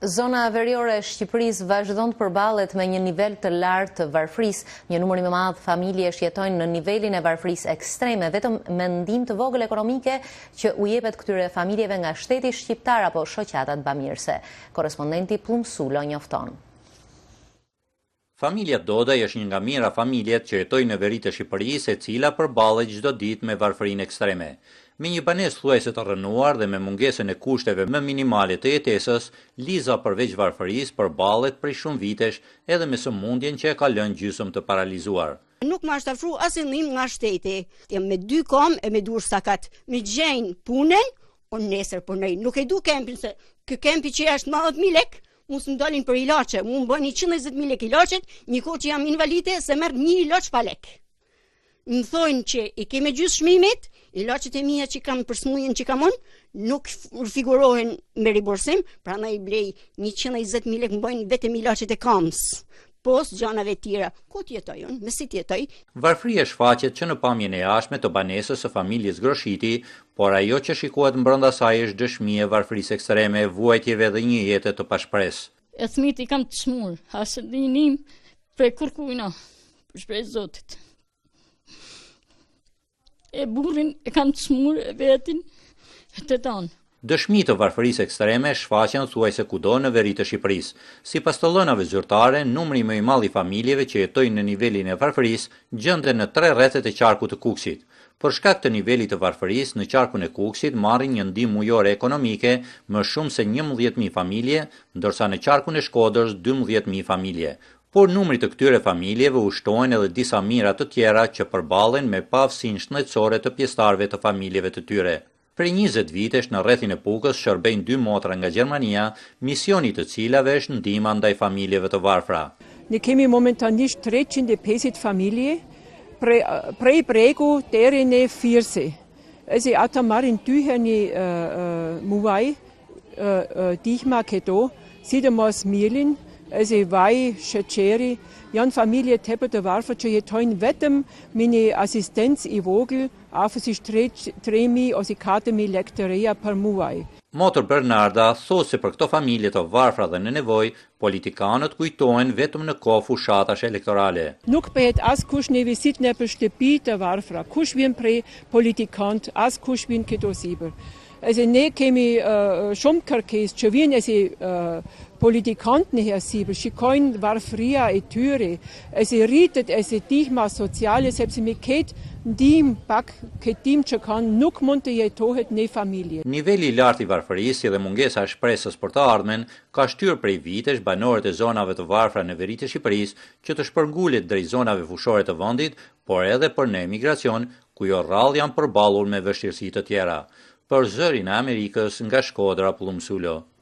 Zona veriore e Shqipërisë vazhdon të përballet me një nivel të lartë të varfërisë. Një numër i madh familjesh jetojnë në nivelin e varfërisë ekstreme, vetëm me ndihmë të vogël ekonomike që u jepet këtyre familjeve nga shteti shqiptar apo shoqatat bamirëse. Korrespondenti Plumsulo njofton. Familja Dodaj është një nga mira familjet që jetojnë në veri të Shqipërisë, e cila përballet çdo ditë me varfërinë ekstreme. Me një banesë thuajse të rrënuar dhe me mungesën e kushteve më minimale të jetesës, Liza përveç varfërisë përballet prej shumë vitesh edhe me sëmundjen që e ka lënë gjysmë të paralizuar. Nuk më është afruar asnjë nga shteti. Jam me 2 kom e me dur sakat. Me gjejn punën, unë nesër punoj. Nuk e du kempin se ky kempi që është 90.000 lekë. Mu së më dalin për ilaçe, mu më bëjnë 120.000 lekë ilaçet, një kohë që jam invalide se merr 1 ilaç pa lekë. Më thonë që i keme gjysë shmimit, ilaçet e mia që kam për smujën që kam unë, nuk figurohen me riborsim, prandaj i blej 120.000 lekë, më bëjnë vetëm ilaçet e kamës. Pos gjanave tjera, ku t'jetoj unë, me si t'jetoj? Varfëria shfaqet që në pamjen e jashtme të banesës së familjes Groshiti, por ajo që shikohet brenda saj është dëshmi e varfërisë ekstreme, vuajtjeve dhe një jete të pashpresë. E thmit i kam të shmur, asë dinim prej kërkujna, për shprej Zotit. E burrin e kam të shmur e vetin e të tanë. Dëshmi të varfërisë ekstreme shfaqen thuajse kudo në veri të Shqipërisë. Sipas të dhënave zyrtare, numri më i madh i familjeve që jetojnë në nivelin e varfërisë gjenden në 3 rrethet e qarkut të Kukësit. Për shkak të nivelit të varfërisë, në qarkun e Kukësit marrin një ndihmë mujore ekonomike më shumë se 11.000 familje, ndërsa në qarkun e Shkodrës 12.000 familje. Por numri të këtyre familjeve ushtojnë edhe disa mira të tjera që përballen me pavësinë shëndetësore të pjesëtarëve të familjeve të tyre. Prej 20 vitesh në rrethin e Pukës shërbejnë 2 motra nga Gjermania, misioni të cilave është ndihma ndaj familjeve të varfra. Ne kemi momentanisht 350 familje, prej Bregu deri në Firse. Ata marrin dy herë muaj ndihma këto, sidomos milin, vaj, sheqeri, janë familje tepër të varfër që jetojnë vetëm me një asistencë i vogël, afërsisht 3.000 ose 4.000 lekë të reja për muaj. Motër Bernarda thosë se për këto familje të varfra dhe në nevojë, politikanët kujtohen vetëm në kohë fushatash elektorale. Nuk bëhet askush një vizitë në për shtëpi të varfra, kush vjen prej politikant, askush vjen këto sipër. Ne kemi shumë kërkesë që vjen politikant në sipër, shikojnë varfëria e tyre, rritet ndihma sociale, sepse me këtë ndihmë pak këtim që kanë nuk mund të jetohet në familje. Niveli i lartë i varfërisë dhe mungesa e shpresës për të ardhmen ka shtyrë prej vitesh banorët e zonave të varfra në veri të Shqipërisë që të shpërngulet drejt zonave fushore të vendit, por edhe për në emigracion, ku jo rrallë janë përballur me vështirësi të tjera. Për Zërin e Amerikës nga Shkodra, Plumsulo.